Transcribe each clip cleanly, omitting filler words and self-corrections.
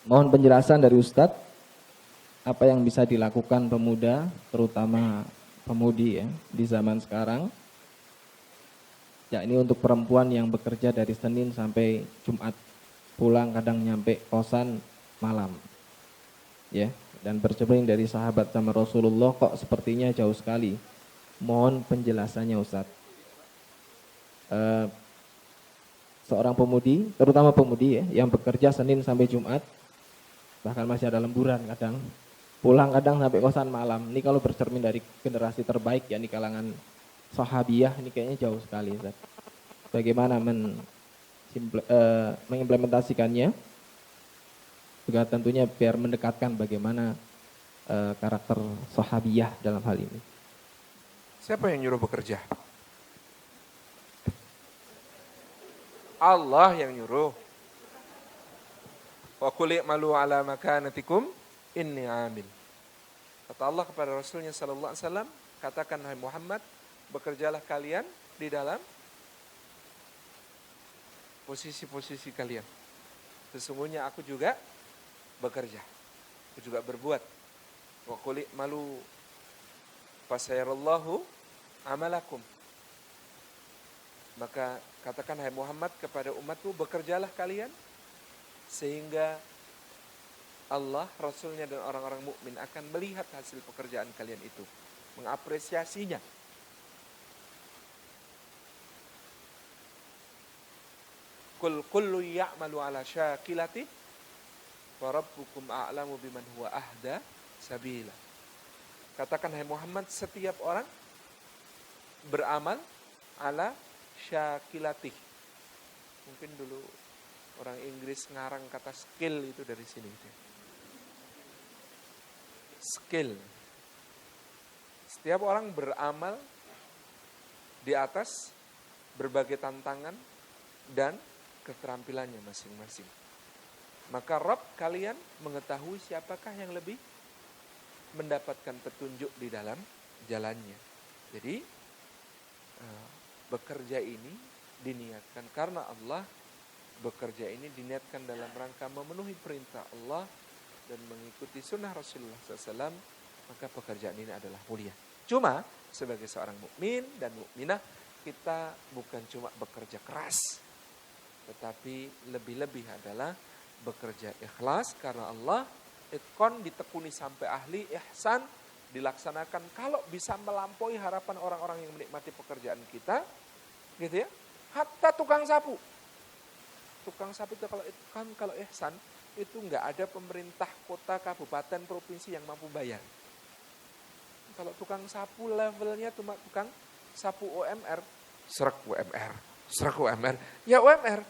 Mohon penjelasan dari Ustadz, apa yang bisa dilakukan pemuda, terutama pemudi ya, di zaman sekarang, yakni untuk perempuan yang bekerja dari Senin sampai Jumat, pulang kadang nyampe kosan malam, ya, dan berceming dari sahabat sama Rasulullah kok sepertinya jauh sekali. Mohon penjelasannya Ustadz. Seorang pemudi, terutama pemudi ya, yang bekerja Senin sampai Jumat, bahkan masih ada lemburan kadang, pulang kadang sampai kosan malam. Ini kalau bercermin dari generasi terbaik ya, di kalangan sahabiyah, ini kayaknya jauh sekali Ustaz. Bagaimana mengimplementasikannya, juga tentunya biar mendekatkan bagaimana karakter sahabiyah dalam hal ini. Siapa yang nyuruh bekerja? Allah yang nyuruh. Wa qul i'malu ala makanatikum inni amil. Kata Allah kepada Rasulnya sallallahu alaihi wasallam, katakan hai Muhammad, bekerjalah kalian di dalam posisi-posisi kalian. Sesungguhnya aku juga bekerja. Aku juga berbuat. Wa qul i'malu fasayarallahu amalakum. Maka katakan hai Muhammad kepada umatku, bekerjalah kalian sehingga Allah, Rasulnya dan orang-orang mukmin akan melihat hasil pekerjaan kalian itu, mengapresiasinya. Kullu ya'malu ala syakilati wa rabbukum a'lamu biman huwa ahda sabila. Katakan hai Muhammad, setiap orang beramal ala syakilatih. Mungkin dulu orang Inggris ngarang kata skill itu dari sini. Skill. Setiap orang beramal di atas berbagai tantangan dan keterampilannya masing-masing. Maka Rabb kalian mengetahui siapakah yang lebih mendapatkan petunjuk di dalam jalannya. Jadi bekerja ini diniatkan karena Allah, bekerja ini diniatkan dalam rangka memenuhi perintah Allah dan mengikuti sunnah Rasulullah SAW, maka pekerjaan ini adalah mulia. Cuma sebagai seorang mukmin dan mukminah, kita bukan cuma bekerja keras, tetapi lebih-lebih adalah bekerja ikhlas karena Allah. Itqon ditekuni sampai ahli, ihsan dilaksanakan kalau bisa melampaui harapan orang-orang yang menikmati pekerjaan kita, gitu ya. Hatta tukang sapu itu kalau ihsan itu nggak ada pemerintah kota, kabupaten, provinsi yang mampu bayar. Kalau tukang sapu levelnya cuma tukang sapu UMR, serak UMR, ya UMR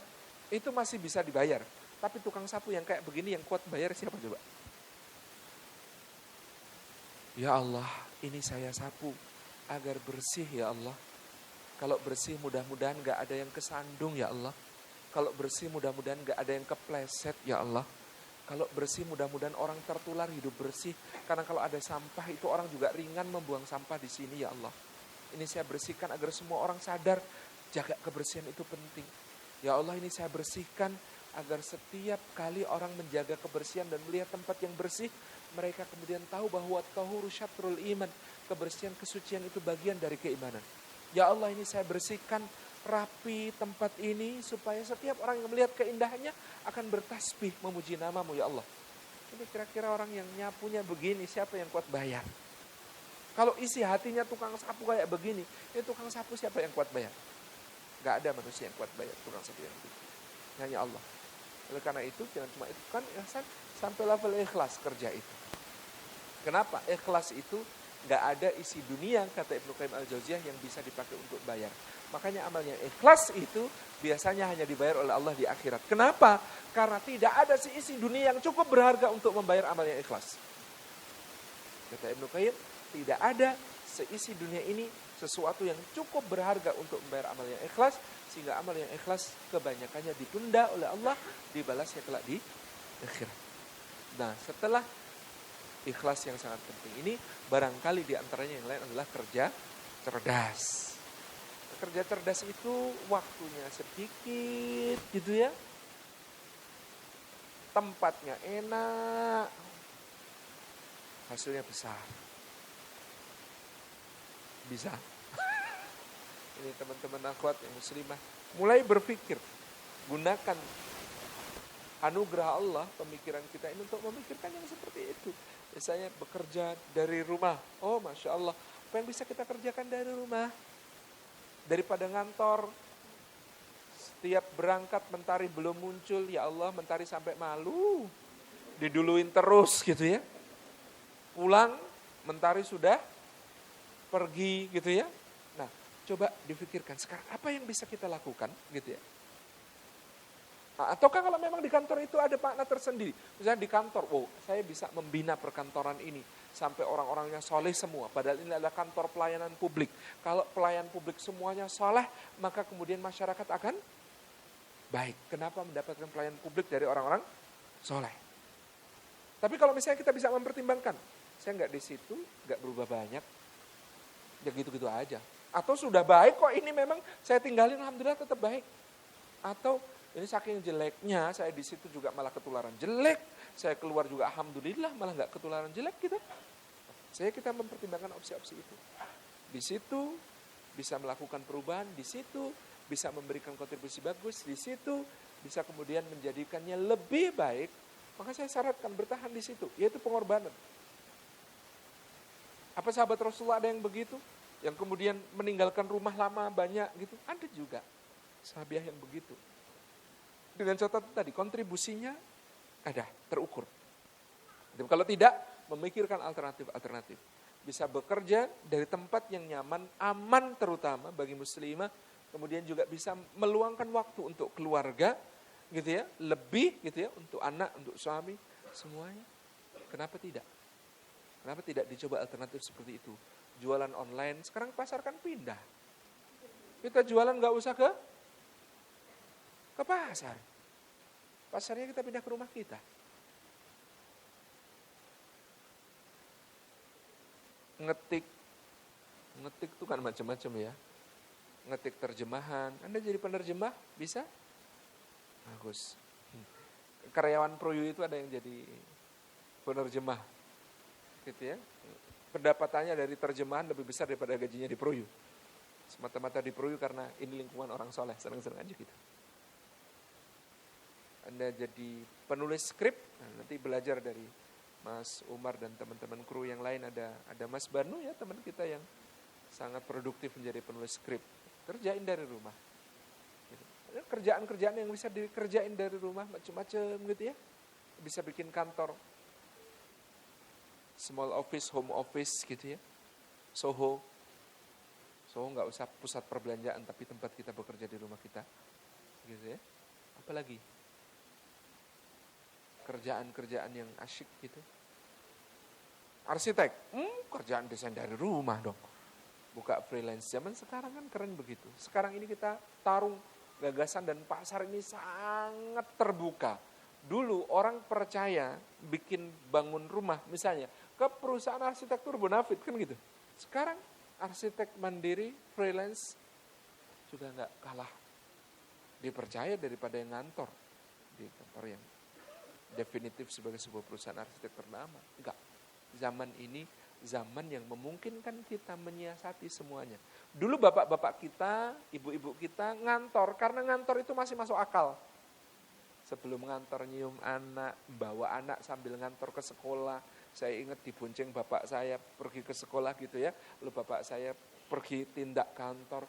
itu masih bisa dibayar. Tapi tukang sapu yang kayak begini yang kuat bayar siapa coba? Ya Allah, ini saya sapu agar bersih ya Allah. Kalau bersih mudah-mudahan gak ada yang kesandung ya Allah. Kalau bersih mudah-mudahan gak ada yang kepleset ya Allah. Kalau bersih mudah-mudahan orang tertular hidup bersih. Karena kalau ada sampah itu orang juga ringan membuang sampah di sini ya Allah. Ini saya bersihkan agar semua orang sadar jaga kebersihan itu penting. Ya Allah, ini saya bersihkan agar setiap kali orang menjaga kebersihan dan melihat tempat yang bersih, mereka kemudian tahu bahwa tahuru syatrul iman, kebersihan kesucian itu bagian dari keimanan. Ya Allah, ini saya bersihkan rapi tempat ini supaya setiap orang yang melihat keindahannya akan bertasbih memuji namamu ya Allah. Ini kira-kira orang yang nyapunya begini, siapa yang kuat bayar? Kalau isi hatinya tukang sapu kayak begini, ini tukang sapu siapa yang kuat bayar? Gak ada manusia yang kuat bayar tukang sapu yang begitu. Hanya Allah. Oleh karena itu jangan cuma itu kan ihsan, sampai level ikhlas kerja itu. Kenapa? Ikhlas itu gak ada isi dunia, kata Ibnu Qayyim Al-Jauziyah, yang bisa dipakai untuk bayar. Makanya amalnya ikhlas itu biasanya hanya dibayar oleh Allah di akhirat. Kenapa? Karena tidak ada seisi dunia yang cukup berharga untuk membayar amal yang ikhlas. Kata Ibnu Qayyim, tidak ada seisi dunia ini sesuatu yang cukup berharga untuk membayar amal yang ikhlas, sehingga amal yang ikhlas kebanyakannya ditunda oleh Allah, dibalasnya kelak di akhirat. Nah, setelah ikhlas yang sangat penting ini, barangkali diantaranya yang lain adalah kerja cerdas. Kerja cerdas itu waktunya sedikit gitu ya. tempatnya enak, hasilnya besar. Bisa. Ini teman-teman akhwat yang muslimah, mulai berpikir, gunakan anugerah Allah, pemikiran kita ini untuk memikirkan yang seperti itu. Misalnya bekerja dari rumah, oh Masya Allah, apa yang bisa kita kerjakan dari rumah? Daripada ngantor, setiap berangkat mentari belum muncul, ya Allah mentari sampai malu, diduluin terus gitu ya. Pulang, mentari sudah pergi gitu ya. Nah, coba difikirkan sekarang apa yang bisa kita lakukan gitu ya. Nah, ataukah kalau memang di kantor itu ada makna tersendiri. Misalnya di kantor, saya bisa membina perkantoran ini sampai orang-orangnya soleh semua. Padahal ini adalah kantor pelayanan publik. Kalau pelayan publik semuanya soleh, maka kemudian masyarakat akan baik. Kenapa mendapatkan pelayanan publik dari orang-orang soleh? Tapi kalau misalnya kita bisa mempertimbangkan, saya nggak di situ, nggak berubah banyak, ya gitu-gitu aja. Atau sudah baik kok ini memang saya tinggalin, alhamdulillah tetap baik. Atau ini saking jeleknya saya di situ juga malah ketularan jelek, saya keluar juga alhamdulillah malah nggak ketularan jelek gitu. Kita mempertimbangkan opsi-opsi itu. Di situ bisa melakukan perubahan, di situ bisa memberikan kontribusi bagus, di situ bisa kemudian menjadikannya lebih baik. Maka saya syaratkan bertahan di situ, yaitu pengorbanan. Apa sahabat Rasulullah ada yang begitu? Yang kemudian meninggalkan rumah lama banyak gitu? Ada juga sahabiah yang begitu. Dengan catatan tadi, kontribusinya ada, terukur. Kalau tidak, memikirkan alternatif-alternatif. Bisa bekerja dari tempat yang nyaman, aman terutama bagi muslimah. Kemudian juga bisa meluangkan waktu untuk keluarga, gitu ya, lebih gitu ya, untuk anak, untuk suami, semuanya. Kenapa tidak? Kenapa tidak dicoba alternatif seperti itu? Jualan online, sekarang pasar kan pindah. Kita jualan nggak usah ke pasar. Pasarnya kita pindah ke rumah kita. Ngetik itu kan macam-macam ya. Ngetik terjemahan, Anda jadi penerjemah bisa? Bagus. Karyawan Proyu itu ada yang jadi penerjemah. Gitu ya. Pendapatannya dari terjemahan lebih besar daripada gajinya di Proyu. Semata-mata di Proyu karena ini lingkungan orang soleh, senang-senang aja gitu. Anda jadi penulis skrip, nanti belajar dari Mas Umar dan teman-teman kru yang lain, ada Mas Banu ya, teman kita yang sangat produktif menjadi penulis skrip. Kerjain dari rumah. Gitu. Kerjaan-kerjaan yang bisa dikerjain dari rumah macam-macam gitu ya. Bisa bikin kantor. Small office, home office gitu ya. Soho nggak usah pusat perbelanjaan, tapi tempat kita bekerja di rumah kita. Gitu ya. Apalagi? Kerjaan-kerjaan yang asyik gitu. Arsitek, kerjaan desain dari rumah dong. Buka freelance, zaman sekarang kan keren begitu. Sekarang ini kita tarung gagasan dan pasar ini sangat terbuka. Dulu orang percaya bikin bangun rumah misalnya ke perusahaan arsitektur Bonafit kan gitu. Sekarang arsitek mandiri, freelance juga nggak kalah dipercaya daripada yang ngantor di kantor yang definitif sebagai sebuah perusahaan arsitek ternama. Enggak. Zaman ini zaman yang memungkinkan kita menyiasati semuanya. Dulu bapak-bapak kita, ibu-ibu kita ngantor karena ngantor itu masih masuk akal. Sebelum ngantor nyium anak, bawa anak sambil ngantor ke sekolah. Saya ingat dibonceng bapak saya pergi ke sekolah gitu ya. Lalu bapak saya pergi tindak kantor.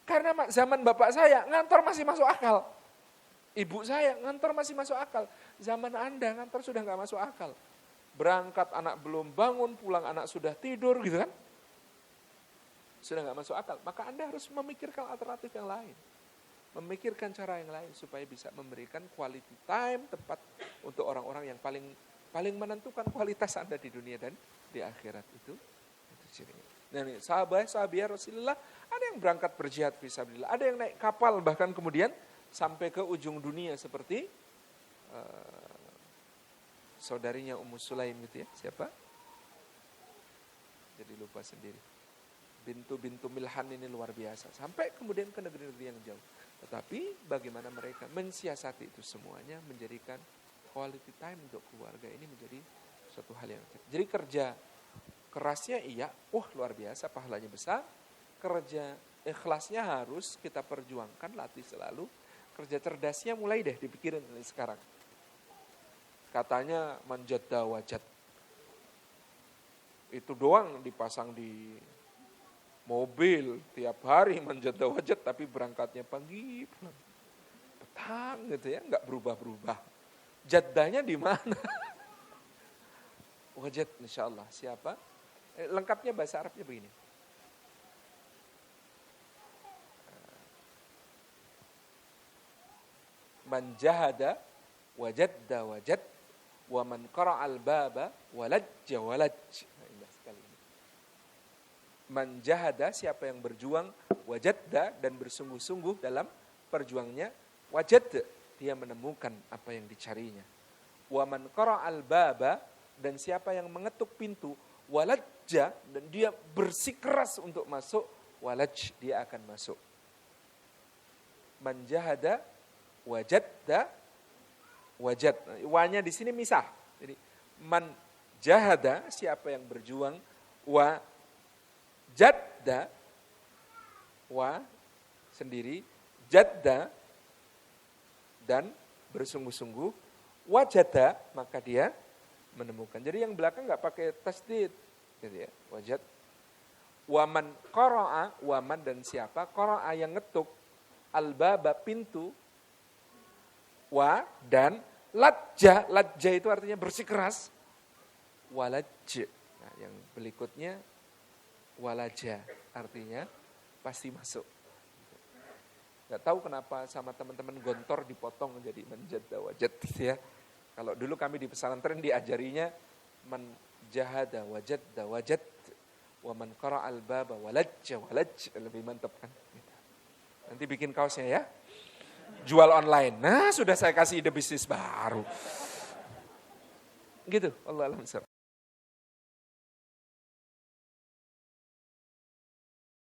Karena zaman bapak saya ngantor masih masuk akal. Ibu saya ngantor masih masuk akal. Zaman Anda ngantor sudah nggak masuk akal. Berangkat anak belum bangun, pulang anak sudah tidur gitu kan. Sudah nggak masuk akal. Maka Anda harus memikirkan alternatif yang lain. Memikirkan cara yang lain supaya bisa memberikan quality time tepat untuk orang-orang yang paling menentukan kualitas Anda di dunia dan di akhirat itu cirinya. Nah, ini sahabiah Rasulullah, ada yang berangkat berjihad fisabilillah, ada yang naik kapal bahkan kemudian sampai ke ujung dunia seperti saudarinya Ummu Sulaim gitu ya. Siapa? Jadi lupa sendiri. Bintu Milhan ini luar biasa. Sampai kemudian ke negeri-negeri yang jauh. Tetapi bagaimana mereka mensiasati itu semuanya menjadikan quality time untuk keluarga ini menjadi suatu hal yang penting. Jadi kerja kerasnya iya, luar biasa, pahalanya besar. Kerja ikhlasnya harus kita perjuangkan, latih selalu. Kerja cerdasnya mulai deh dipikirin dari sekarang. Katanya manjadda wajad. Itu doang dipasang di mobil tiap hari manjadda wajad, tapi berangkatnya pagi, petang gitu ya, nggak berubah-berubah. Jaddanya di mana? Wajad insyaallah. Siapa? Lengkapnya bahasa Arabnya begini. Man jahada wajadda wajad, wa man qara'al baba walajja walaj. Indah sekali ini. Man jahada, siapa yang berjuang, wajadda, dan bersungguh-sungguh dalam perjuangnya, wajad, dia menemukan apa yang dicarinya. Wa man qara'al baba, dan siapa yang mengetuk pintu, walajja, dan dia bersikeras untuk masuk, walaj, dia akan masuk. Man jahada wajadda wajad. Wanya di sini misah. Jadi man jahada, siapa yang berjuang, wa jadda, wa sendiri, jadda, dan bersungguh-sungguh, wajada, maka dia menemukan. Jadi yang belakang nggak pakai tasdid, gitu ya, wajad. Waman qara'a, waman dan siapa, qara'a yang ngetuk, albaba pintu, wa dan lajja, lajja itu artinya bersikeras, walaj. Nah, yang berikutnya walaja, artinya pasti masuk. Gak tahu kenapa sama teman-teman Gontor dipotong menjadi manjadda wajad gitu ya. Kalau dulu kami di pesantren diajarinya man jahada wajadda wajad, wa man qara'al baba walajja walaj, lebih mantap kan. Nanti bikin kaosnya ya. Jual online. Nah, sudah saya kasih ide bisnis baru. Gitu, Allah alam.